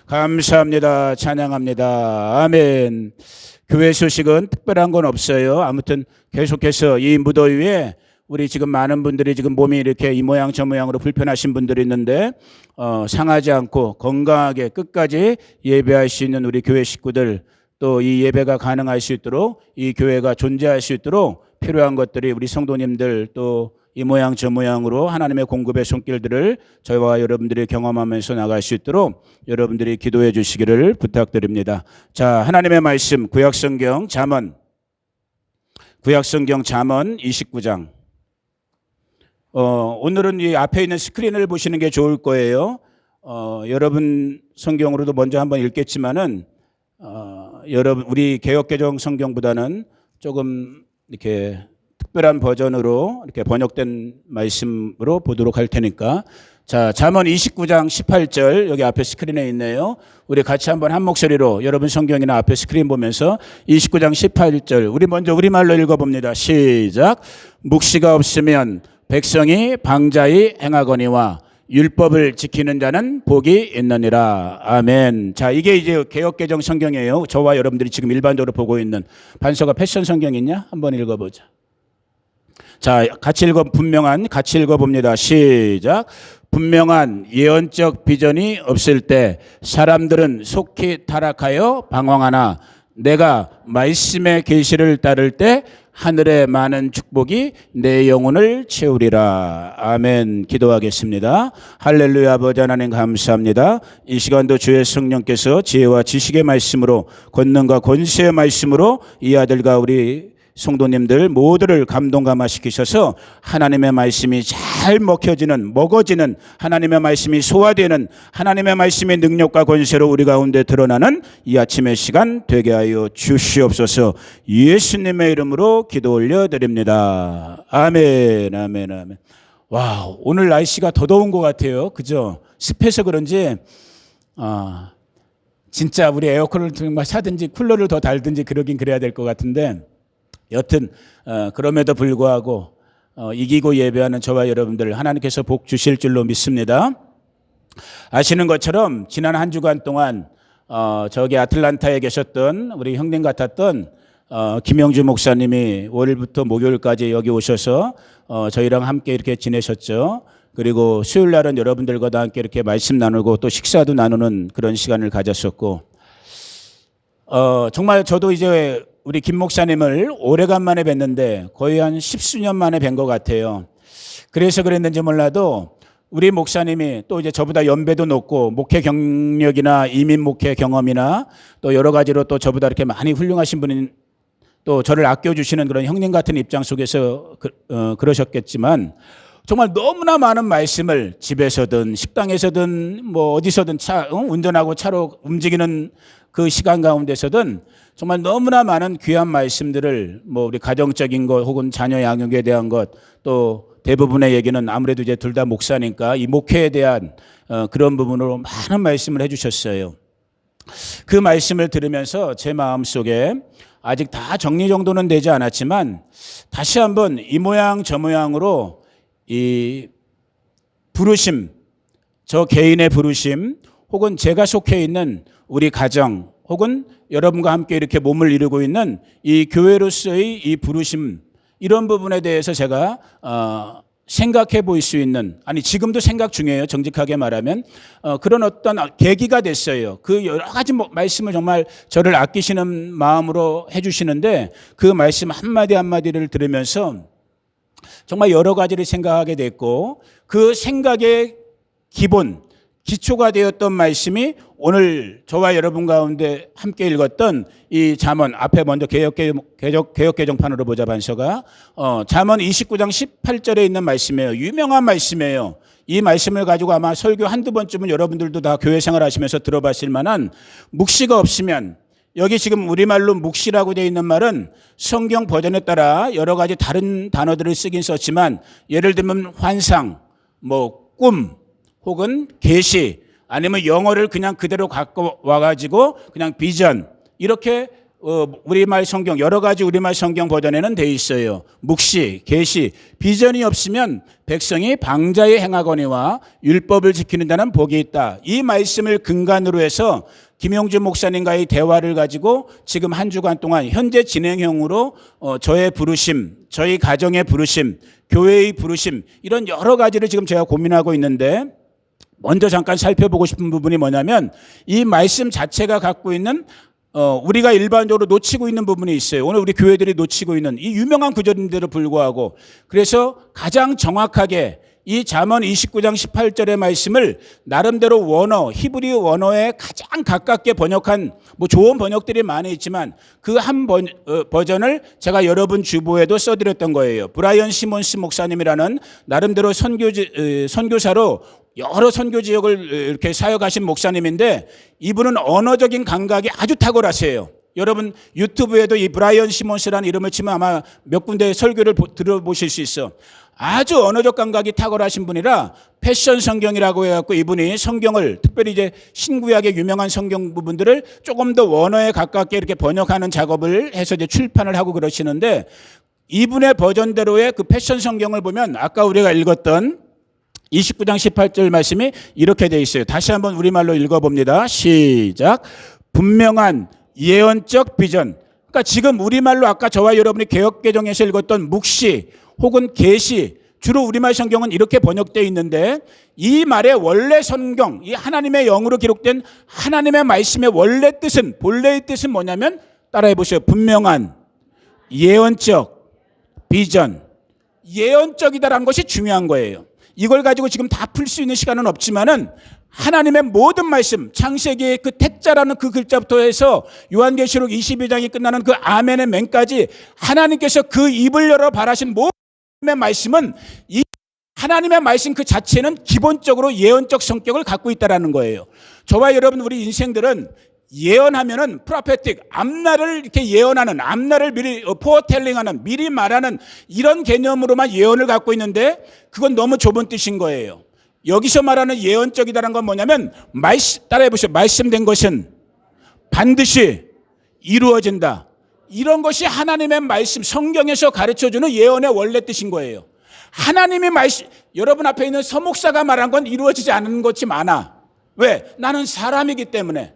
감사합니다. 찬양합니다. 아멘. 교회 소식은 특별한 건 없어요. 아무튼 계속해서 이 무더위에 우리 지금 많은 분들이 지금 몸이 이렇게 이 모양 저 모양으로 불편하신 분들이 있는데 상하지 않고 건강하게 끝까지 예배할 수 있는 우리 교회 식구들, 또 이 예배가 가능할 수 있도록, 이 교회가 존재할 수 있도록 필요한 것들이 우리 성도님들, 또 이 모양 저 모양으로 하나님의 공급의 손길들을 저희와 여러분들이 경험하면서 나갈 수 있도록 여러분들이 기도해 주시기를 부탁드립니다. 자, 하나님의 말씀 구약성경 잠언 29장. 오늘은 이 앞에 있는 스크린을 보시는 게 좋을 거예요. 여러분 성경으로도 먼저 한번 읽겠지만은 여러분 우리 개역개정 성경보다는 조금 이렇게 특별한 버전으로 이렇게 번역된 말씀으로 보도록 할 테니까, 자, 잠언 29장 18절 여기 앞에 스크린에 있네요. 우리 같이 한번 한 목소리로 여러분 성경이나 앞에 스크린 보면서 29장 18절 우리 먼저 우리말로 읽어봅니다. 시작. 묵시가 없으면 백성이 방자히 행하거니와 율법을 지키는 자는 복이 있느니라. 아멘. 자, 이게 이제 개역개정 성경이에요. 저와 여러분들이 지금 일반적으로 보고 있는. 반서가 패션 성경 있냐? 한번 읽어보자. 자, 같이 읽어봅니다. 시작. 분명한 예언적 비전이 없을 때 사람들은 속히 타락하여 방황하나 내가 말씀의 계시를 따를 때 하늘의 많은 축복이 내 영혼을 채우리라. 아멘. 기도하겠습니다. 할렐루야. 아버지 하나님 감사합니다. 이 시간도 주의 성령께서 지혜와 지식의 말씀으로, 권능과 권세의 말씀으로 이 아들과 우리 성도님들 모두를 감동감화시키셔서 하나님의 말씀이 잘 먹어지는 하나님의 말씀이 소화되는 하나님의 말씀의 능력과 권세로 우리 가운데 드러나는 이 아침의 시간 되게 하여 주시옵소서. 예수님의 이름으로 기도 올려드립니다. 아멘. 아멘. 아멘. 와, 오늘 날씨가 더 더운 것 같아요. 그죠? 습해서 그런지 진짜 우리 에어컨을 정말 사든지 쿨러를 더 달든지 그러긴 그래야 될 것 같은데, 여튼 그럼에도 불구하고 이기고 예배하는 저와 여러분들 하나님께서 복 주실 줄로 믿습니다. 아시는 것처럼 지난 한 주간 동안 저기 아틀란타에 계셨던 우리 형님 같았던 김영주 목사님이 월요일부터 목요일까지 여기 오셔서 저희랑 함께 이렇게 지내셨죠. 그리고 수요일 날은 여러분들과 함께 이렇게 말씀 나누고 또 식사도 나누는 그런 시간을 가졌었고, 정말 저도 이제 우리 김 목사님을 오래간만에 뵀는데 거의 한 10수년 만에 뵌 것 같아요. 그래서 그랬는지 몰라도 우리 목사님이 또 이제 저보다 연배도 높고 목회 경력이나 이민 목회 경험이나 또 여러 가지로 또 저보다 이렇게 많이 훌륭하신 분인, 또 저를 아껴주시는 그런 형님 같은 입장 속에서 그러셨겠지만, 정말 너무나 많은 말씀을 집에서든 식당에서든 뭐 어디서든 운전하고 차로 움직이는 그 시간 가운데서든 정말 너무나 많은 귀한 말씀들을 뭐 우리 가정적인 것 혹은 자녀 양육에 대한 것, 또 대부분의 얘기는 아무래도 이제 둘 다 목사니까 이 목회에 대한 그런 부분으로 많은 말씀을 해주셨어요. 그 말씀을 들으면서 제 마음속에 아직 다 정리정돈은 되지 않았지만 다시 한번 이 모양 저 모양으로 이 부르심, 저 개인의 부르심, 혹은 제가 속해 있는 우리 가정, 혹은 여러분과 함께 이렇게 몸을 이루고 있는 이 교회로서의 이 부르심, 이런 부분에 대해서 제가 생각해 볼 수 있는, 아니 지금도 생각 중이에요. 정직하게 말하면 그런 어떤 계기가 됐어요. 그 여러 가지 말씀을 정말 저를 아끼시는 마음으로 해주시는데 그 말씀 한마디 한마디를 들으면서 정말 여러 가지를 생각하게 됐고, 그 생각의 기초가 되었던 말씀이 오늘 저와 여러분 가운데 함께 읽었던 이 잠언, 앞에 먼저 개역개정판으로 보자. 반서가 잠언 29장 18절에 있는 말씀이에요. 유명한 말씀이에요. 이 말씀을 가지고 아마 설교 한두 번쯤은 여러분들도 다 교회 생활 하시면서 들어봤을 만한, 묵시가 없으면, 여기 지금 우리말로 묵시라고 되어 있는 말은 성경 버전에 따라 여러 가지 다른 단어들을 쓰긴 썼지만, 예를 들면 환상, 뭐 꿈, 혹은 계시, 아니면 영어를 그냥 그대로 갖고 와가지고 그냥 비전, 이렇게 우리말 성경 여러 가지 우리말 성경 버전에는 돼 있어요. 묵시, 계시, 비전이 없으면 백성이 방자에 행하거니와 율법을 지키는 자는 복이 있다. 이 말씀을 근간으로 해서 김용준 목사님과의 대화를 가지고 지금 한 주간 동안 현재 진행형으로 저의 부르심, 저희 가정의 부르심, 교회의 부르심 이런 여러 가지를 지금 제가 고민하고 있는데 먼저 잠깐 살펴보고 싶은 부분이 뭐냐면 이 말씀 자체가 갖고 있는 우리가 일반적으로 놓치고 있는 부분이 있어요. 오늘 우리 교회들이 놓치고 있는 이 유명한 구절인데도 불구하고 그래서 가장 정확하게 이 잠언 29장 18절의 말씀을 나름대로 원어, 히브리 원어에 가장 가깝게 번역한 뭐 좋은 번역들이 많이 있지만 그 한 버전을 제가 여러분 주보에도 써드렸던 거예요. 브라이언 시몬스 목사님이라는 나름대로 선교사로 여러 선교 지역을 이렇게 사역하신 목사님인데 이분은 언어적인 감각이 아주 탁월하세요. 여러분 유튜브에도 이 브라이언 시몬스라는 이름을 치면 아마 몇 군데의 설교를 들어보실 수 있어. 아주 언어적 감각이 탁월하신 분이라 패션 성경이라고 해갖고 이분이 성경을 특별히 이제 신구약의 유명한 성경 부분들을 조금 더 원어에 가깝게 이렇게 번역하는 작업을 해서 이제 출판을 하고 그러시는데 이분의 버전대로의 그 패션 성경을 보면 아까 우리가 읽었던 29장 18절 말씀이 이렇게 돼 있어요. 다시 한번 우리말로 읽어봅니다. 시작. 분명한 예언적 비전. 그러니까 지금 우리말로 아까 저와 여러분이 개역개정에서 읽었던 묵시 혹은 계시 주로 우리말 성경은 이렇게 번역되어 있는데 이 말의 원래 성경, 이 하나님의 영으로 기록된 하나님의 말씀의 원래 뜻은 본래의 뜻은 뭐냐면 따라해 보세요. 분명한 예언적 비전. 예언적이다라는 것이 중요한 거예요. 이걸 가지고 지금 다 풀 수 있는 시간은 없지만은 하나님의 모든 말씀, 창세기의 그 택자라는 그 글자부터 해서 요한계시록 22장이 끝나는 그 아멘의 맨까지 하나님께서 그 입을 열어 발하신 모든 말씀은 이 하나님의 말씀 그 자체는 기본적으로 예언적 성격을 갖고 있다라는 거예요. 저와 여러분 우리 인생들은 예언하면은 프로페틱 앞날을 이렇게 예언하는 앞날을 미리 포어텔링하는 미리 말하는 이런 개념으로만 예언을 갖고 있는데 그건 너무 좁은 뜻인 거예요. 여기서 말하는 예언적이다는 건 뭐냐면 따라해 보세요. 말씀된 것은 반드시 이루어진다. 이런 것이 하나님의 말씀 성경에서 가르쳐주는 예언의 원래 뜻인 거예요. 하나님의 말씀 여러분 앞에 있는 서목사가 말한 건 이루어지지 않는 것이 많아. 왜? 나는 사람이기 때문에.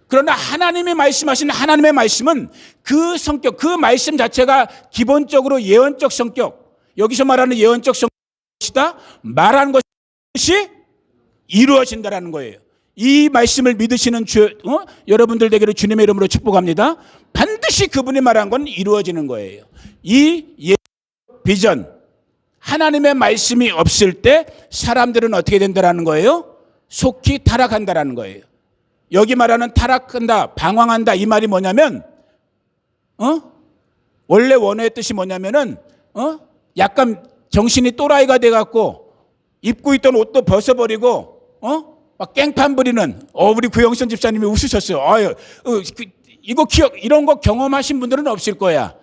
그러나 하나님이 말씀하신 하나님의 말씀은 그 성격, 그 말씀 자체가 기본적으로 예언적 성격. 여기서 말하는 예언적 성격이다. 말하는 것이 이루어진다라는 거예요. 이 말씀을 믿으시는 여러분들 되기를 주님의 이름으로 축복합니다. 반드시 그분이 말한 건 이루어지는 거예요. 이 비전, 하나님의 말씀이 없을 때 사람들은 어떻게 된다라는 거예요? 속히 타락한다라는 거예요. 여기 말하는 타락한다, 방황한다 이 말이 뭐냐면 원래 원어의 뜻이 뭐냐면은 약간 정신이 또라이가 돼갖고 입고 있던 옷도 벗어버리고 막 깽판 부리는 우리 구영선 집사님이 웃으셨어요. 이런 거 경험하신 분들은 없을 거야.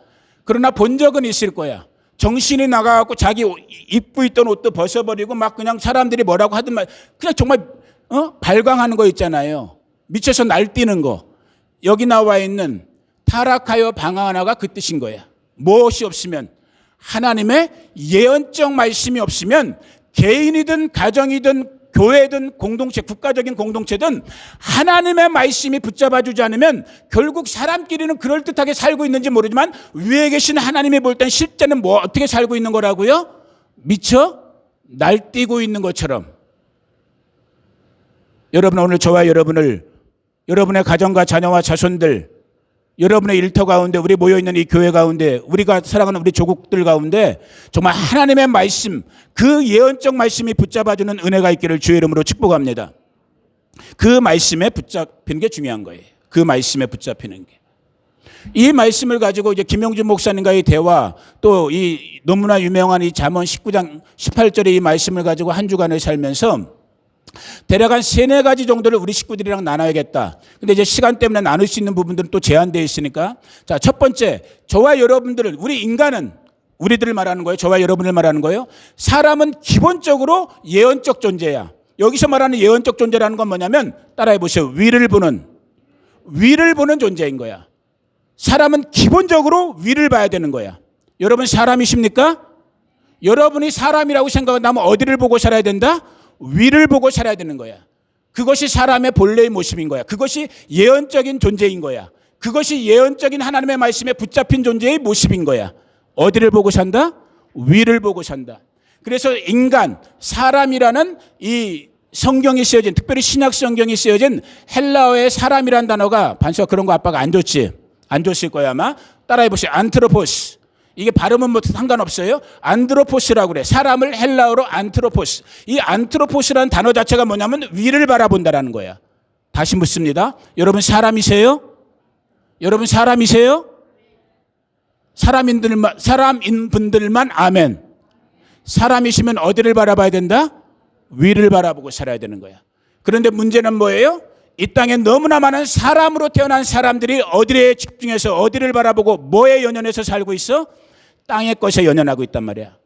그러나 본 적은 있을 거야. 정신이 나가갖고 자기 입고 있던 옷도 벗어버리고 막 그냥 사람들이 뭐라고 하든 말 그냥 정말 발광하는 거 있잖아요. 미쳐서 날뛰는 거. 여기 나와 있는 타락하여 방황하나가 그 뜻인 거야. 무엇이 없으면 하나님의 예언적 말씀이 없으면 개인이든 가정이든 교회든 공동체, 국가적인 공동체든 하나님의 말씀이 붙잡아주지 않으면 결국 사람끼리는 그럴듯하게 살고 있는지 모르지만 위에 계신 하나님이 볼 땐 실제는 어떻게 살고 있는 거라고요? 미쳐 날뛰고 있는 것처럼. 여러분 오늘 저와 여러분의 가정과 자녀와 자손들, 여러분의 일터 가운데 우리 모여있는 이 교회 가운데 우리가 사랑하는 우리 조국들 가운데 정말 하나님의 말씀 그 예언적 말씀이 붙잡아주는 은혜가 있기를 주의 이름으로 축복합니다. 그 말씀에 붙잡히는 게 중요한 거예요. 그 말씀에 붙잡히는 게. 이 말씀을 가지고 이제 김용준 목사님과의 대화 또 이 너무나 유명한 이 잠언 19장 18절의 이 말씀을 가지고 한 주간을 살면서 대략 한 3-4가지 정도를 우리 식구들이랑 나눠야겠다. 근데 이제 시간 때문에 나눌 수 있는 부분들은 또 제한되어 있으니까. 자, 첫 번째, 저와 여러분들을, 우리 인간은, 우리들을 말하는 거예요. 저와 여러분을 말하는 거예요. 사람은 기본적으로 예언적 존재야. 여기서 말하는 예언적 존재라는 건 뭐냐면, 따라해 보세요. 위를 보는 존재인 거야. 사람은 기본적으로 위를 봐야 되는 거야. 여러분 사람이십니까? 여러분이 사람이라고 생각한다면 어디를 보고 살아야 된다? 위를 보고 살아야 되는 거야. 그것이 사람의 본래의 모습인 거야. 그것이 예언적인 존재인 거야. 그것이 예언적인 하나님의 말씀에 붙잡힌 존재의 모습인 거야. 어디를 보고 산다? 위를 보고 산다. 그래서 인간, 사람이라는 이 성경이 쓰여진, 특별히 신약 성경이 쓰여진 헬라어의 사람이라는 단어가, 반수가 그런 거 아빠가 안 줬지? 안 줬을 거야 아마. 따라해 보세요. 안트로포스. 이게 발음은 뭐 상관없어요. 안드로포스라고 그래. 사람을 헬라어로 안트로포스. 이 안트로포스라는 단어 자체가 뭐냐면 위를 바라본다라는 거야. 다시 묻습니다. 여러분 사람이세요? 여러분 사람이세요? 사람인 분들만 아멘. 사람이시면 어디를 바라봐야 된다? 위를 바라보고 살아야 되는 거야. 그런데 문제는 뭐예요? 이 땅에 너무나 많은 사람으로 태어난 사람들이 어디에 집중해서 어디를 바라보고 뭐에 연연해서 살고 있어? 땅의 것에 연연하고 있단 말이야.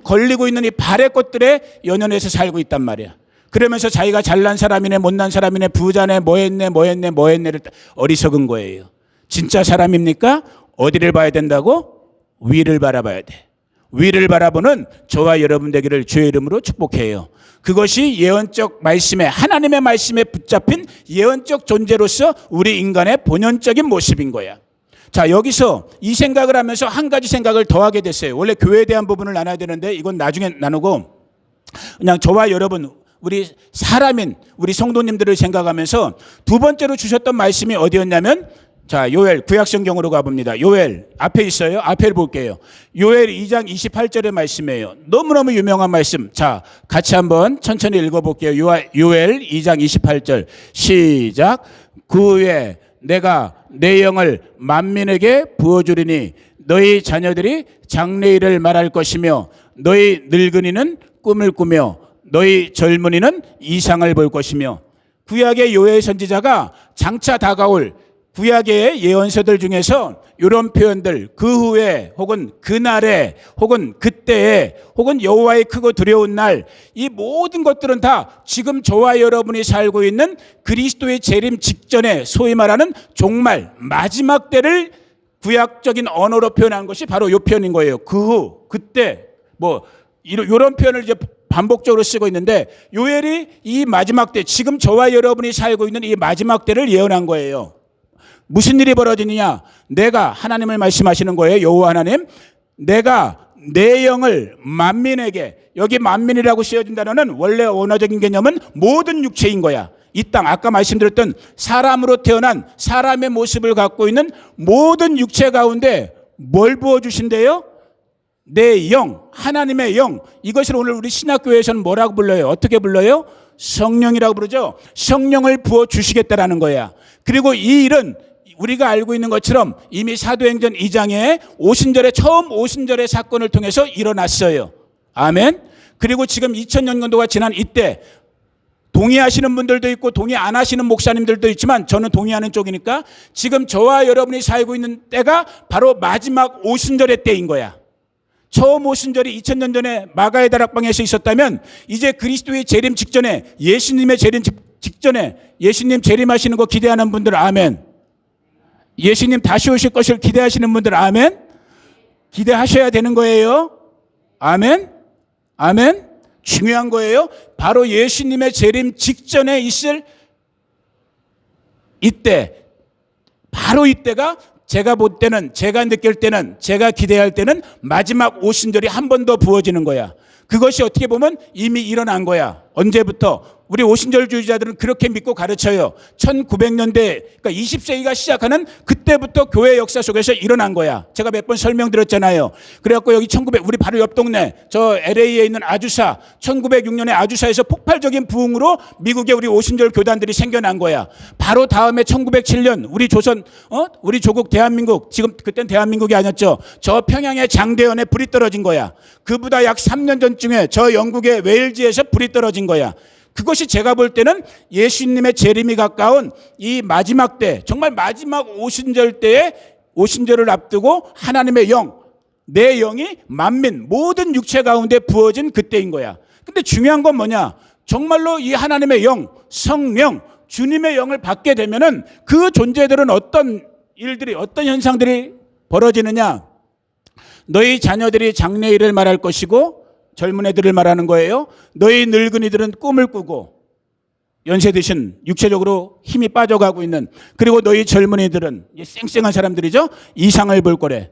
걸리고 있는 이 발의 것들에 연연해서 살고 있단 말이야. 그러면서 자기가 잘난 사람이네, 못난 사람이네, 부자네, 뭐했네를 어리석은 거예요. 진짜 사람입니까? 어디를 봐야 된다고? 위를 바라봐야 돼. 위를 바라보는 저와 여러분 되기를 주의 이름으로 축복해요. 그것이 예언적 말씀에, 하나님의 말씀에 붙잡힌 예언적 존재로서 우리 인간의 본연적인 모습인 거야. 자, 여기서 이 생각을 하면서 한 가지 생각을 더하게 됐어요. 원래 교회에 대한 부분을 나눠야 되는데 이건 나중에 나누고 그냥 저와 여러분, 우리 사람인 우리 성도님들을 생각하면서 두 번째로 주셨던 말씀이 어디였냐면, 자, 요엘 구약성경으로 가봅니다. 요엘 앞에 있어요. 앞에 볼게요. 요엘 2장 28절의 말씀이에요. 너무너무 유명한 말씀. 자, 같이 한번 천천히 읽어볼게요. 요엘 2장 28절 시작. 그 후에 내가 내 영을 만민에게 부어주리니 너희 자녀들이 장래일을 말할 것이며 너희 늙은이는 꿈을 꾸며 너희 젊은이는 이상을 볼 것이며. 구약의 요엘 선지자가 장차 다가올 구약의 예언서들 중에서 이런 표현들, 그 후에 혹은 그날에 혹은 그때에 혹은 여호와의 크고 두려운 날, 이 모든 것들은 다 지금 저와 여러분이 살고 있는 그리스도의 재림 직전에 소위 말하는 종말, 마지막 때를 구약적인 언어로 표현한 것이 바로 이 표현인 거예요. 그 후, 그때, 뭐 이런 표현을 이제 반복적으로 쓰고 있는데, 요엘이 이 마지막 때, 지금 저와 여러분이 살고 있는 이 마지막 때를 예언한 거예요. 무슨 일이 벌어지느냐? 내가, 하나님을 말씀하시는 거예요. 여호와 하나님, 내가 내 영을 만민에게, 여기 만민이라고 쓰여진 단어는 원래 언어적인 개념은 모든 육체인 거야. 이 땅, 아까 말씀드렸던 사람으로 태어난 사람의 모습을 갖고 있는 모든 육체 가운데 뭘 부어주신대요? 내 영, 하나님의 영. 이것을 오늘 우리 신학교에서는 뭐라고 불러요? 어떻게 불러요? 성령이라고 부르죠. 성령을 부어주시겠다라는 거야. 그리고 이 일은 우리가 알고 있는 것처럼 이미 사도행전 2장에 처음 오순절의 사건을 통해서 일어났어요. 아멘. 그리고 지금 2000년도가 지난 이때 동의하시는 분들도 있고 동의 안 하시는 목사님들도 있지만 저는 동의하는 쪽이니까 지금 저와 여러분이 살고 있는 때가 바로 마지막 오순절의 때인 거야. 처음 오순절이 2000년 전에 마가의 다락방에서 있었다면 이제 그리스도의 재림 직전에, 예수님의 재림 직전에, 예수님 재림하시는 거 기대하는 분들 아멘. 예수님 다시 오실 것을 기대하시는 분들 아멘. 기대하셔야 되는 거예요. 아멘. 아멘. 중요한 거예요. 바로 예수님의 재림 직전에 있을 이때, 바로 이때가 제가 볼 때는, 제가 느낄 때는, 제가 기대할 때는 마지막 오순절이 한 번 더 부어지는 거야. 그것이 어떻게 보면 이미 일어난 거야. 언제부터? 우리 오순절주의자들은 그렇게 믿고 가르쳐요. 1900년대, 그러니까 20세기가 시작하는 그때부터 교회 역사 속에서 일어난 거야. 제가 몇 번 설명드렸잖아요. 그래갖고 여기 우리 바로 옆 동네, 저 LA에 있는 아주사, 1906년에 아주사에서 폭발적인 부흥으로 미국의 우리 오순절 교단들이 생겨난 거야. 바로 다음에 1907년 우리 우리 조국 대한민국, 지금 그땐 대한민국이 아니었죠. 저 평양의 장대연에 불이 떨어진 거야. 그보다 약 3년 전쯤에 저 영국의 웨일즈에서 불이 떨어진 거야. 그것이 제가 볼 때는 예수님의 재림이 가까운 이 마지막 때, 정말 마지막 오순절 때에, 오순절을 앞두고 하나님의 영, 내 영이 만민, 모든 육체 가운데 부어진 그때인 거야. 근데 중요한 건 뭐냐? 정말로 이 하나님의 영, 성령, 주님의 영을 받게 되면은 그 존재들은 어떤 일들이, 어떤 현상들이 벌어지느냐? 너희 자녀들이 장래일을 말할 것이고, 젊은 애들을 말하는 거예요. 너희 늙은이들은 꿈을 꾸고, 연세 드신 육체적으로 힘이 빠져가고 있는, 그리고 너희 젊은이들은 쌩쌩한 사람들이죠. 이상을 볼 거래.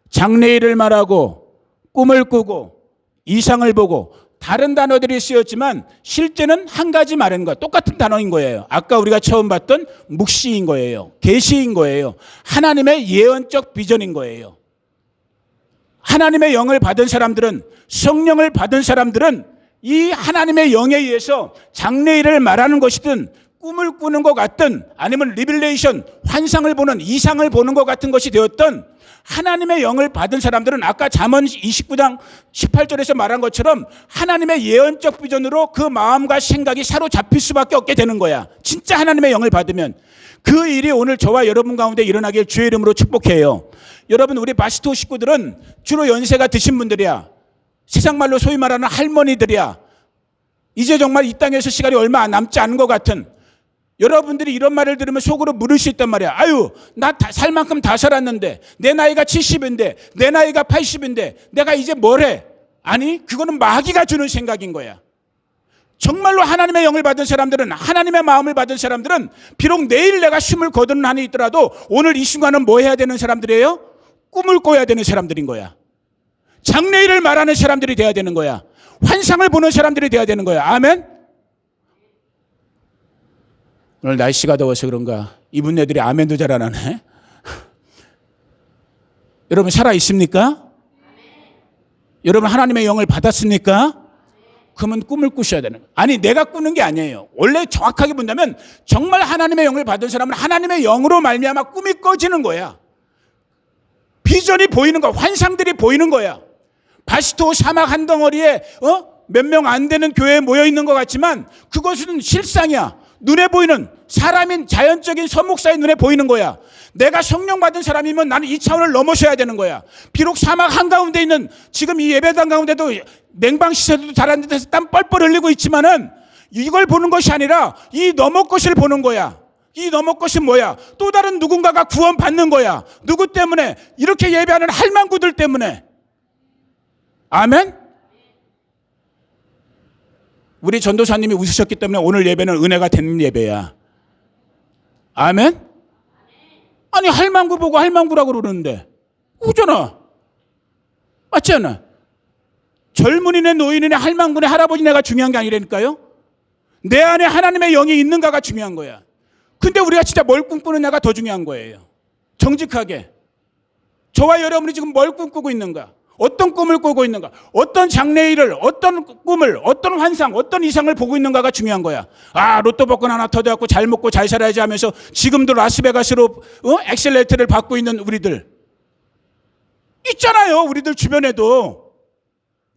장래일을 말하고 꿈을 꾸고 이상을 보고, 다른 단어들이 쓰였지만 실제는 한 가지 말인 거야. 똑같은 단어인 거예요. 아까 우리가 처음 봤던 묵시인 거예요. 계시인 거예요. 하나님의 예언적 비전인 거예요. 하나님의 영을 받은 사람들은, 성령을 받은 사람들은 이 하나님의 영에 의해서 장래일을 말하는 것이든 꿈을 꾸는 것 같든 아니면 리빌레이션, 환상을 보는, 이상을 보는 것 같은 것이 되었던 하나님의 영을 받은 사람들은 아까 잠언 29장 18절에서 말한 것처럼 하나님의 예언적 비전으로 그 마음과 생각이 사로잡힐 수밖에 없게 되는 거야. 진짜 하나님의 영을 받으면. 그 일이 오늘 저와 여러분 가운데 일어나길 주의 이름으로 축복해요. 여러분, 우리 바시토 식구들은 주로 연세가 드신 분들이야. 세상 말로 소위 말하는 할머니들이야. 이제 정말 이 땅에서 시간이 얼마 남지 않은 것 같은, 여러분들이 이런 말을 들으면 속으로 물을 수 있단 말이야. 아유, 나 살 만큼 다 살았는데, 내 나이가 70인데, 내 나이가 80인데 내가 이제 뭘 해? 아니, 그거는 마귀가 주는 생각인 거야. 정말로 하나님의 영을 받은 사람들은, 하나님의 마음을 받은 사람들은 비록 내일 내가 숨을 거두는 한이 있더라도 오늘 이 순간은 뭐 해야 되는 사람들이에요? 꿈을 꿔야 되는 사람들인 거야. 장래일을 말하는 사람들이 돼야 되는 거야. 환상을 보는 사람들이 돼야 되는 거야. 아멘? 오늘 날씨가 더워서 그런가 이분 애들이 아멘도 잘 안 하네. 여러분 살아 있습니까? 여러분 하나님의 영을 받았습니까? 그러면 꿈을 꾸셔야 되는 거예요. 아니, 내가 꾸는 게 아니에요. 원래 정확하게 본다면 정말 하나님의 영을 받은 사람은 하나님의 영으로 말미암아 꿈이 꺼지는 거야. 비전이 보이는 거야. 환상들이 보이는 거야. 바시토 사막 한 덩어리에 몇 명 안 되는 교회에 모여 있는 것 같지만 그것은 실상이야. 눈에 보이는, 사람인 자연적인 선목사의 눈에 보이는 거야. 내가 성령 받은 사람이면 나는 이 차원을 넘어서야 되는 거야. 비록 사막 한가운데 있는, 지금 이 예배당 가운데도 냉방 시설도 잘하는 데서 땀 뻘뻘 흘리고 있지만은 이걸 보는 것이 아니라 이 너머 것을 보는 거야. 이 너머 것은 뭐야? 또 다른 누군가가 구원받는 거야. 누구 때문에? 이렇게 예배하는 할망구들 때문에. 아멘? 우리 전도사님이 웃으셨기 때문에 오늘 예배는 은혜가 되는 예배야. 아멘? 아니, 할망구 보고 할망구라고 그러는데 그거잖아. 맞지 않아? 젊은이네 노인이네 할망구네 할아버지네가 중요한 게 아니라니까요. 내 안에 하나님의 영이 있는가가 중요한 거야. 근데 우리가 진짜 뭘 꿈꾸느냐가 더 중요한 거예요. 정직하게 저와 여러분이 지금 뭘 꿈꾸고 있는가, 어떤 꿈을 꾸고 있는가, 어떤 장래일을, 어떤 꿈을, 어떤 환상, 어떤 이상을 보고 있는가가 중요한 거야. 아, 로또 복권 하나 터져갖고 잘 먹고 잘 살아야지 하면서 지금도 라스베가스로 엑셀레이터를 받고 있는 우리들 있잖아요. 우리들 주변에도.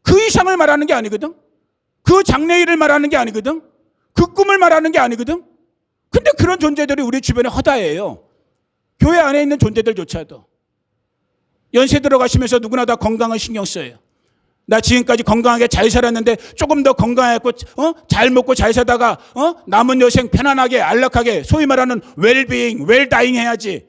그 이상을 말하는 게 아니거든. 그 장래일을 말하는 게 아니거든. 그 꿈을 말하는 게 아니거든. 근데 그런 존재들이 우리 주변에 허다해요. 교회 안에 있는 존재들조차도. 연세 들어가시면서 누구나 다 건강을 신경 써요. 나 지금까지 건강하게 잘 살았는데 조금 더 건강하고 잘 먹고 잘 사다가 남은 여생 편안하게 안락하게 소위 말하는 웰비잉, 웰다잉 해야지.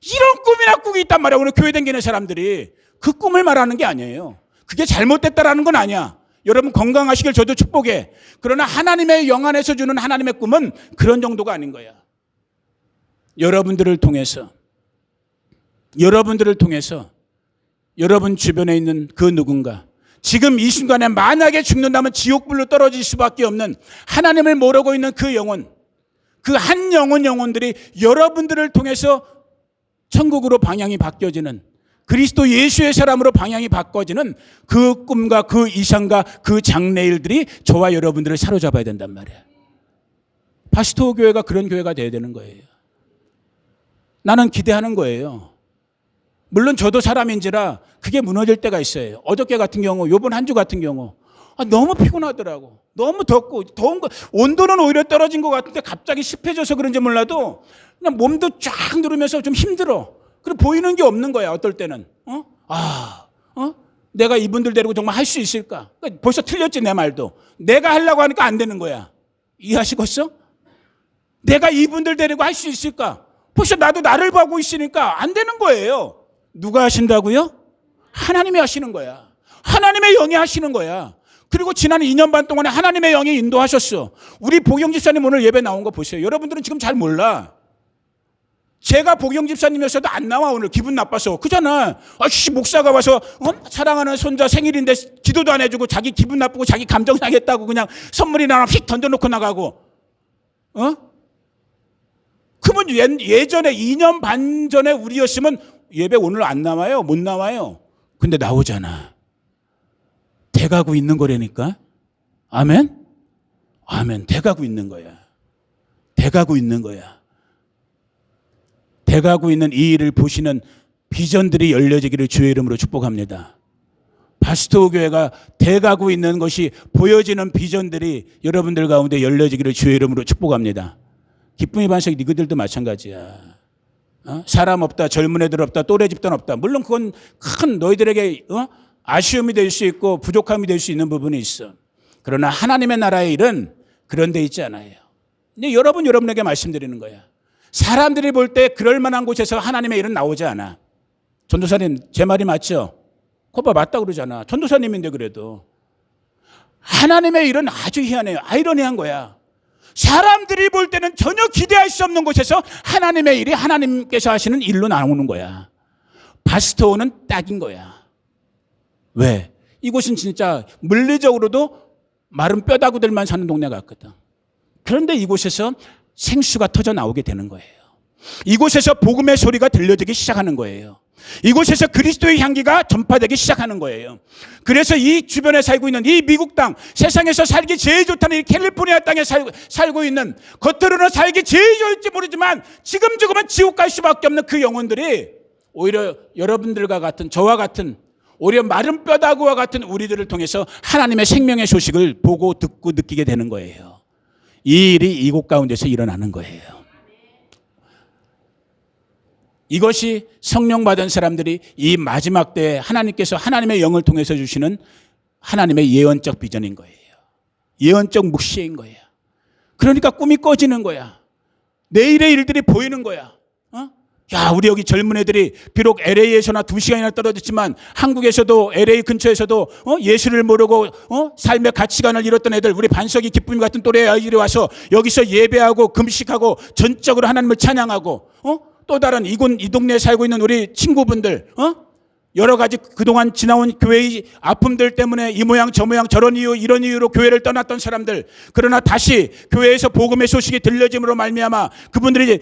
이런 꿈이나 꾸고 있단 말이야. 오늘 교회 다니는 사람들이. 그 꿈을 말하는 게 아니에요. 그게 잘못됐다라는 건 아니야. 여러분 건강하시길 저도 축복해. 그러나 하나님의 영 안에서 주는 하나님의 꿈은 그런 정도가 아닌 거야. 여러분들을 통해서 여러분 주변에 있는 그 누군가, 지금 이 순간에 만약에 죽는다면 지옥불로 떨어질 수밖에 없는 하나님을 모르고 있는 그 영혼, 그 한 영혼들이 여러분들을 통해서 천국으로 방향이 바뀌어지는, 그리스도 예수의 사람으로 방향이 바꿔지는 그 꿈과 그 이상과 그 장래일들이 저와 여러분들을 사로잡아야 된단 말이에요. 바시토 교회가 그런 교회가 돼야 되는 거예요. 나는 기대하는 거예요. 물론 저도 사람인지라 그게 무너질 때가 있어요. 어저께 같은 경우, 요번 한 주 같은 경우 너무 피곤하더라고. 너무 덥고, 더운 거, 온도는 오히려 떨어진 것 같은데 갑자기 습해져서 그런지 몰라도 그냥 몸도 쫙 누르면서 좀 힘들어. 그리고 보이는 게 없는 거야. 어떨 때는 내가 이분들 데리고 정말 할 수 있을까? 벌써 틀렸지 내 말도. 내가 하려고 하니까 안 되는 거야. 이해하시겠어? 내가 이분들 데리고 할 수 있을까? 벌써 나도 나를 보고 있으니까 안 되는 거예요. 누가 하신다고요? 하나님이 하시는 거야. 하나님의 영이 하시는 거야. 그리고 지난 2년 반 동안에 하나님의 영이 인도하셨어. 우리 보경 집사님 오늘 예배 나온 거 보세요. 여러분들은 지금 잘 몰라. 제가 보경 집사님이었어도 안 나와. 오늘 기분 나빠서. 그잖아. 아씨, 목사가 와서 사랑하는 손자 생일인데 기도도 안 해주고 자기 기분 나쁘고 자기 감정 상했다고 그냥 선물이나 하나 휙 던져놓고 나가고. 그러면 예전에 2년 반 전에 우리였으면 예배 오늘 안 나와요? 못 나와요? 근데 나오잖아. 돼가고 있는 거라니까. 아멘? 아멘. 돼가고 있는 거야. 돼가고 있는 거야. 돼가고 있는 이 일을 보시는 비전들이 열려지기를 주의 이름으로 축복합니다. 바스토 교회가 돼가고 있는 것이 보여지는 비전들이 여러분들 가운데 열려지기를 주의 이름으로 축복합니다. 기쁨의 반석 니그들도 마찬가지야. 사람 없다, 젊은 애들 없다, 또래 집단 없다. 물론 그건 큰 너희들에게 아쉬움이 될 수 있고 부족함이 될 수 있는 부분이 있어. 그러나 하나님의 나라의 일은 그런 데 있지 않아요. 근데 여러분에게 말씀드리는 거야. 사람들이 볼 때 그럴 만한 곳에서 하나님의 일은 나오지 않아. 전도사님, 제 말이 맞죠? 거봐, 맞다 그러잖아. 전도사님인데 그래도. 하나님의 일은 아주 희한해요. 아이러니한 거야. 사람들이 볼 때는 전혀 기대할 수 없는 곳에서 하나님의 일이 하나님께서 하시는 일로 나오는 거야. 바스토는 딱인 거야. 왜? 이곳은 진짜 물리적으로도 마른 뼈다구들만 사는 동네 같거든. 그런데 이곳에서 생수가 터져 나오게 되는 거예요. 이곳에서 복음의 소리가 들려지기 시작하는 거예요. 이곳에서 그리스도의 향기가 전파되기 시작하는 거예요. 그래서 이 주변에 살고 있는 이 미국 땅, 세상에서 살기 제일 좋다는 이 캘리포니아 땅에 살고 있는, 겉으로는 살기 제일 좋을지 모르지만 지금 죽으면 지옥 갈 수밖에 없는 그 영혼들이 오히려 여러분들과 같은, 저와 같은, 오히려 마른 뼈다구와 같은 우리들을 통해서 하나님의 생명의 소식을 보고 듣고 느끼게 되는 거예요. 이 일이 이곳 가운데서 일어나는 거예요. 이것이 성령 받은 사람들이 이 마지막 때에 하나님께서 하나님의 영을 통해서 주시는 하나님의 예언적 비전인 거예요. 예언적 묵시인 거예요. 그러니까 꿈이 꺼지는 거야. 내일의 일들이 보이는 거야. 야, 우리 여기 젊은 애들이 비록 LA에서나 2시간이나 떨어졌지만 한국에서도 LA 근처에서도 예수를 모르고 삶의 가치관을 잃었던 애들, 우리 반석이 기쁨 같은 또래 아이들이 와서 여기서 예배하고 금식하고 전적으로 하나님을 찬양하고 또 다른 이 동네에 살고 있는 우리 친구분들, 여러 가지 그동안 지나온 교회의 아픔들 때문에 이 모양 저 모양 저런 이유 이런 이유로 교회를 떠났던 사람들, 그러나 다시 교회에서 복음의 소식이 들려짐으로 말미암아 그분들이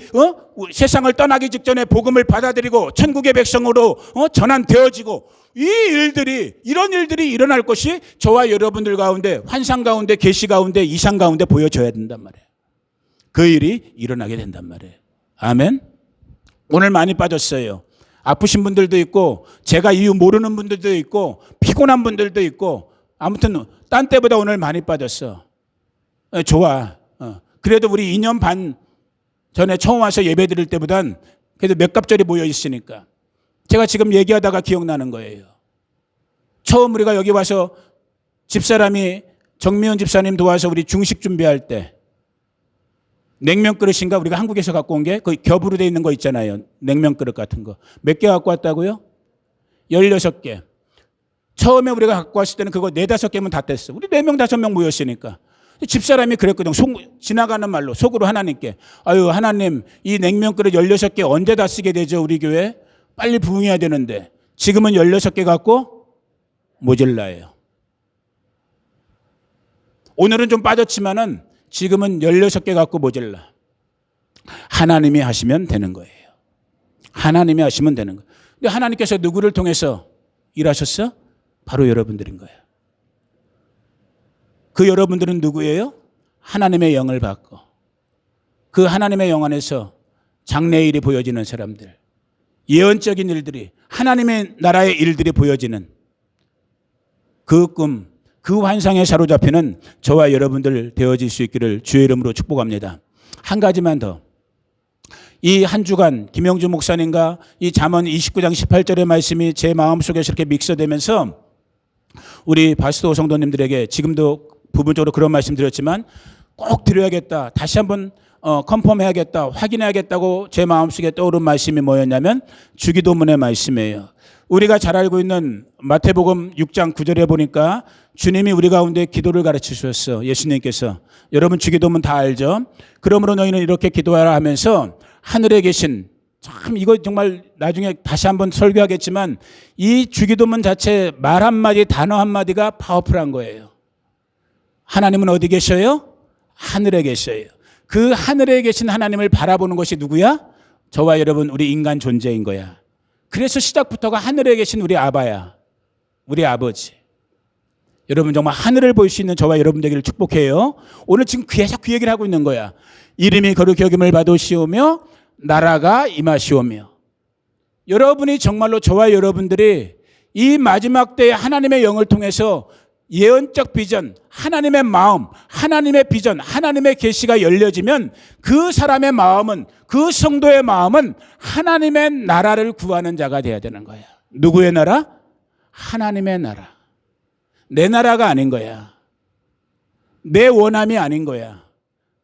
세상을 떠나기 직전에 복음을 받아들이고 천국의 백성으로 전환되어지고, 이런 일들이 일어날 것이 저와 여러분들 가운데 환상 가운데 계시 가운데 이상 가운데 보여져야 된단 말이에요. 그 일이 일어나게 된단 말이에요. 아멘. 오늘 많이 빠졌어요. 아프신 분들도 있고 제가 이유 모르는 분들도 있고 피곤한 분들도 있고, 아무튼 딴 때보다 오늘 많이 빠졌어. 좋아. 그래도 우리 2년 반 전에 처음 와서 예배 드릴 때보단 그래도 몇 갑절이 모여 있으니까 제가 지금 얘기하다가 기억나는 거예요. 처음 우리가 여기 와서 집사람이 정미연 집사님 도와서 우리 중식 준비할 때 냉면 그릇인가 우리가 한국에서 갖고 온 게 그 겹으로 돼 있는 거 있잖아요. 냉면 그릇 같은 거. 몇 개 갖고 왔다고요? 16개. 처음에 우리가 갖고 왔을 때는 그거 4, 5개면 다 뗐어. 우리 4명, 5명 모였으니까. 집사람이 그랬거든. 지나가는 말로 속으로 하나님께, 아유 하나님, 이 냉면 그릇 16개 언제 다 쓰게 되죠 우리 교회? 빨리 부응해야 되는데 지금은 16개 갖고 모질라요. 오늘은 좀 빠졌지만은 지금은 16개 갖고 모질라. 하나님이 하시면 되는 거예요. 하나님이 하시면 되는 거예요. 근데 하나님께서 누구를 통해서 일하셨어? 바로 여러분들인 거예요. 그 여러분들은 누구예요? 하나님의 영을 받고 그 하나님의 영 안에서 장래의 일이 보여지는 사람들, 예언적인 일들이, 하나님의 나라의 일들이 보여지는 그 꿈, 그 환상에 사로잡히는 저와 여러분들 되어질 수 있기를 주의 이름으로 축복합니다. 한 가지만 더. 이 한 주간 김영주 목사님과 이 잠언 29장 18절의 말씀이 제 마음속에 이렇게 믹서되면서 우리 바스토 성도님들에게 지금도 부분적으로 그런 말씀 드렸지만 꼭 드려야겠다. 다시 한번 컨펌해야겠다, 확인해야겠다고 제 마음속에 떠오른 말씀이 뭐였냐면 주기도문의 말씀이에요. 우리가 잘 알고 있는 마태복음 6장 9절에 보니까 주님이 우리 가운데 기도를 가르쳐 주셨어. 예수님께서. 여러분 주기도문 다 알죠? 그러므로 너희는 이렇게 기도하라 하면서 하늘에 계신, 참 이거 정말 나중에 다시 한번 설교하겠지만 이 주기도문 자체 말 한마디, 단어 한마디가 파워풀한 거예요. 하나님은 어디 계셔요? 하늘에 계셔요. 그 하늘에 계신 하나님을 바라보는 것이 누구야? 저와 여러분, 우리 인간 존재인 거야. 그래서 시작부터가 하늘에 계신 우리 아바야. 우리 아버지. 여러분 정말 하늘을 볼 수 있는 저와 여러분 되기를 축복해요. 오늘 지금 계속 그 얘기를 하고 있는 거야. 이름이 거룩히 여김을 받으시오며 나라가 임하시오며. 여러분이 정말로 저와 여러분들이 이 마지막 때에 하나님의 영을 통해서 예언적 비전, 하나님의 마음, 하나님의 비전, 하나님의 계시가 열려지면 그 사람의 마음은, 그 성도의 마음은 하나님의 나라를 구하는 자가 돼야 되는 거야. 누구의 나라? 하나님의 나라. 내 나라가 아닌 거야. 내 원함이 아닌 거야.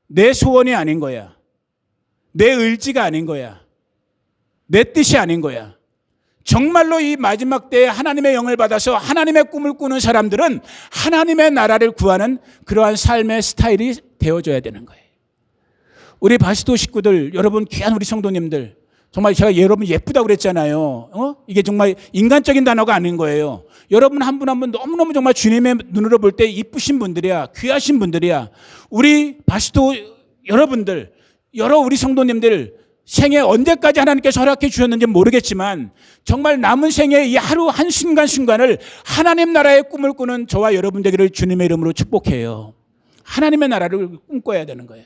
내 소원이 아닌 거야. 내 의지가 아닌 거야. 내 뜻이 아닌 거야. 정말로 이 마지막 때에 하나님의 영을 받아서 하나님의 꿈을 꾸는 사람들은 하나님의 나라를 구하는 그러한 삶의 스타일이 되어줘야 되는 거예요. 우리 바스도 식구들, 여러분 귀한 우리 성도님들, 정말 제가 여러분 예쁘다고 그랬잖아요. 이게 정말 인간적인 단어가 아닌 거예요. 여러분 한 분 한 분 너무너무 정말 주님의 눈으로 볼 때 이쁘신 분들이야. 귀하신 분들이야. 우리 바스도 여러분들, 여러 우리 성도님들 생애 언제까지 하나님께서 허락해 주셨는지 모르겠지만 정말 남은 생애 이 하루 한 순간순간을 하나님 나라의 꿈을 꾸는 저와 여러분 되기를 주님의 이름으로 축복해요. 하나님의 나라를 꿈꿔야 되는 거예요.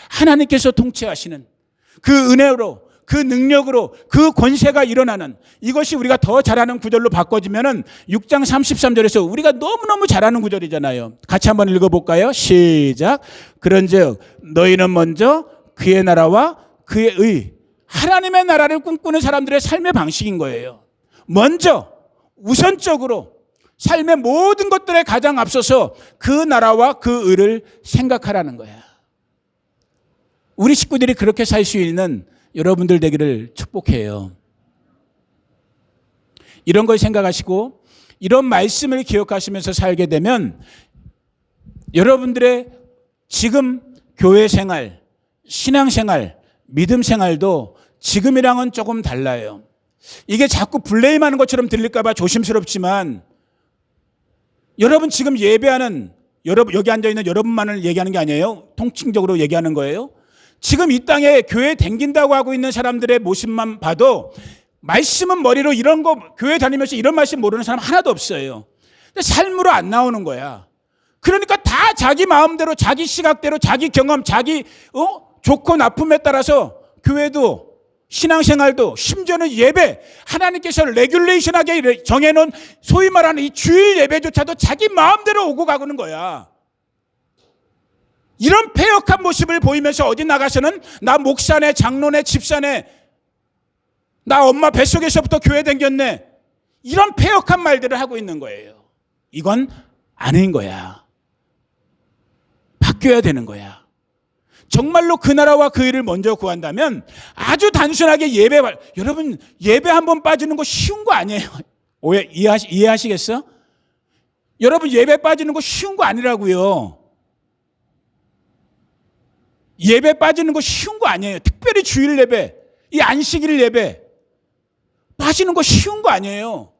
하나님께서 통치하시는 그 은혜로, 그 능력으로, 그 권세가 일어나는, 이것이 우리가 더 잘하는 구절로 바꿔지면은 6장 33절에서 우리가 너무너무 잘하는 구절이잖아요. 같이 한번 읽어볼까요? 시작. 그런즉 너희는 먼저 그의 나라와 그의 의, 하나님의 나라를 꿈꾸는 사람들의 삶의 방식인 거예요. 먼저 우선적으로 삶의 모든 것들에 가장 앞서서 그 나라와 그 의를 생각하라는 거야. 우리 식구들이 그렇게 살 수 있는 여러분들 되기를 축복해요. 이런 걸 생각하시고 이런 말씀을 기억하시면서 살게 되면 여러분들의 지금 교회 생활, 신앙 생활, 믿음 생활도 지금이랑은 조금 달라요. 이게 자꾸 블레임하는 것처럼 들릴까 봐 조심스럽지만 여러분 지금 예배하는, 여러분 여기 앉아있는 여러분만을 얘기하는 게 아니에요. 통칭적으로 얘기하는 거예요. 지금 이 땅에 교회 댕긴다고 하고 있는 사람들의 모습만 봐도 말씀은 머리로 이런 거 교회 다니면서 이런 말씀 모르는 사람 하나도 없어요. 근데 삶으로 안 나오는 거야. 그러니까 다 자기 마음대로, 자기 시각대로, 자기 경험, 자기 좋고 나쁨에 따라서 교회도 신앙생활도 심지어는 예배, 하나님께서 레귤레이션하게 정해놓은 소위 말하는 이 주일 예배조차도 자기 마음대로 오고 가고는 거야. 이런 패역한 모습을 보이면서 어디 나가서는 나 목사네, 장로네, 집사네, 나 엄마 뱃속에서부터 교회 댕겼네, 이런 패역한 말들을 하고 있는 거예요. 이건 아닌 거야. 바뀌어야 되는 거야. 정말로 그 나라와 그 일을 먼저 구한다면 아주 단순하게 여러분 예배 한번 빠지는 거 쉬운 거 아니에요. 이해하시겠어? 여러분 예배 빠지는 거 쉬운 거 아니라고요. 예배 빠지는 거 쉬운 거 아니에요. 특별히 주일 예배, 이 안식일 예배 빠지는 거 쉬운 거 아니에요.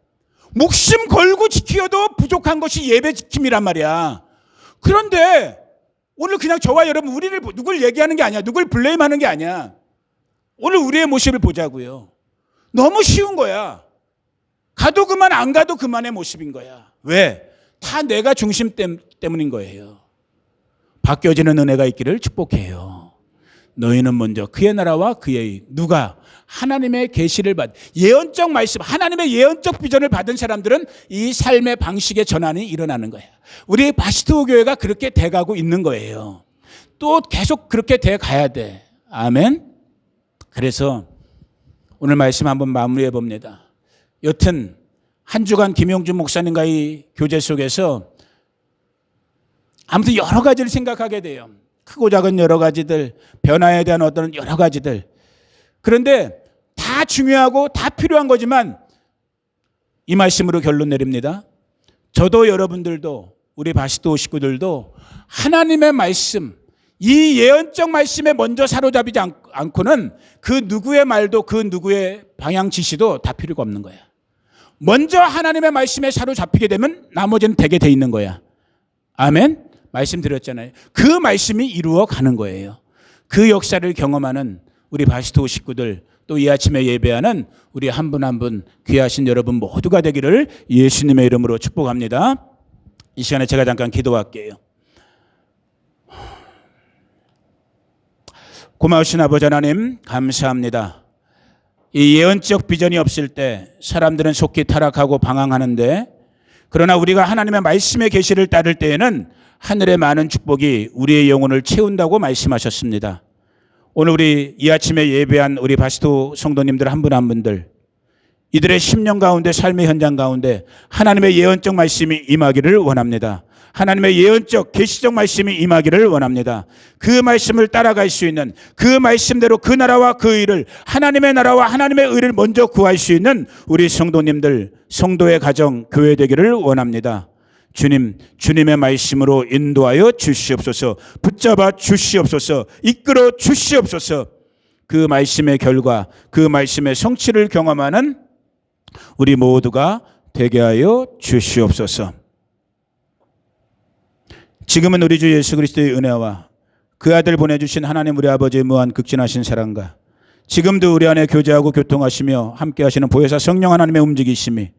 목숨 걸고 지키어도 부족한 것이 예배 지킴이란 말이야. 그런데 오늘 그냥 저와 여러분 우리를 누굴 얘기하는 게 아니야. 누굴 블레임하는 게 아니야. 오늘 우리의 모습을 보자고요. 너무 쉬운 거야. 가도 그만 안 가도 그만의 모습인 거야. 왜? 다 내가 중심 때문인 거예요. 바뀌어지는 은혜가 있기를 축복해요. 너희는 먼저 그의 나라와 그의 누가 하나님의 계시를 받 예언적 말씀, 하나님의 예언적 비전을 받은 사람들은 이 삶의 방식의 전환이 일어나는 거예요. 우리 바시토 교회가 그렇게 돼가고 있는 거예요. 또 계속 그렇게 돼가야 돼. 아멘. 그래서 오늘 말씀 한번 마무리해 봅니다. 여튼 한 주간 김용준 목사님과의 교제 속에서 아무튼 여러 가지를 생각하게 돼요. 크고 작은 여러 가지들, 변화에 대한 어떤 여러 가지들. 그런데 다 중요하고 다 필요한 거지만 이 말씀으로 결론 내립니다. 저도 여러분들도 우리 바시도 식구들도 하나님의 말씀, 이 예언적 말씀에 먼저 사로잡히지 않고는 그 누구의 말도 그 누구의 방향 지시도 다 필요가 없는 거야. 먼저 하나님의 말씀에 사로잡히게 되면 나머지는 되게 돼 있는 거야. 아멘? 말씀드렸잖아요. 그 말씀이 이루어 가는 거예요. 그 역사를 경험하는 우리 바시도 식구들, 또 이 아침에 예배하는 우리 한 분 한 분 귀하신 여러분 모두가 되기를 예수님의 이름으로 축복합니다. 이 시간에 제가 잠깐 기도할게요. 고마우신 아버지 하나님 감사합니다. 이 예언적 비전이 없을 때 사람들은 속히 타락하고 방황하는데, 그러나 우리가 하나님의 말씀의 계시를 따를 때에는 하늘의 많은 축복이 우리의 영혼을 채운다고 말씀하셨습니다. 오늘 우리 이 아침에 예배한 우리 바시도 성도님들 한 분 한 분들, 이들의 심령 가운데 삶의 현장 가운데 하나님의 예언적 말씀이 임하기를 원합니다. 하나님의 예언적 계시적 말씀이 임하기를 원합니다. 그 말씀을 따라갈 수 있는, 그 말씀대로 그 나라와 그 의를, 하나님의 나라와 하나님의 의를 먼저 구할 수 있는 우리 성도님들, 성도의 가정, 교회 되기를 원합니다. 주님, 주님의 말씀으로 인도하여 주시옵소서. 붙잡아 주시옵소서. 이끌어 주시옵소서. 그 말씀의 결과, 그 말씀의 성취를 경험하는 우리 모두가 되게 하여 주시옵소서. 지금은 우리 주 예수 그리스도의 은혜와 그 아들 보내주신 하나님 우리 아버지의 무한 극진하신 사랑과 지금도 우리 안에 교제하고 교통하시며 함께 하시는 보혜사 성령 하나님의 움직이심이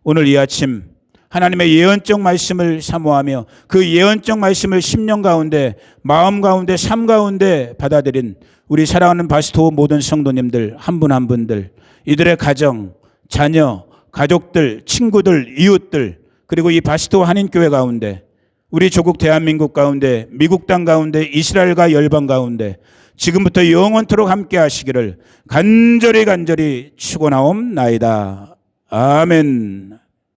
오늘 이 아침 하나님의 예언적 말씀을 사모하며 그 예언적 말씀을 심령 가운데, 마음 가운데, 삶 가운데 받아들인 우리 사랑하는 바시도 모든 성도님들 한 분 한 분들, 이들의 가정, 자녀, 가족들, 친구들, 이웃들, 그리고 이 바시도 한인교회 가운데, 우리 조국 대한민국 가운데, 미국 땅 가운데, 이스라엘과 열방 가운데 지금부터 영원토록 함께 하시기를 간절히 축원하옵나이다. 아멘.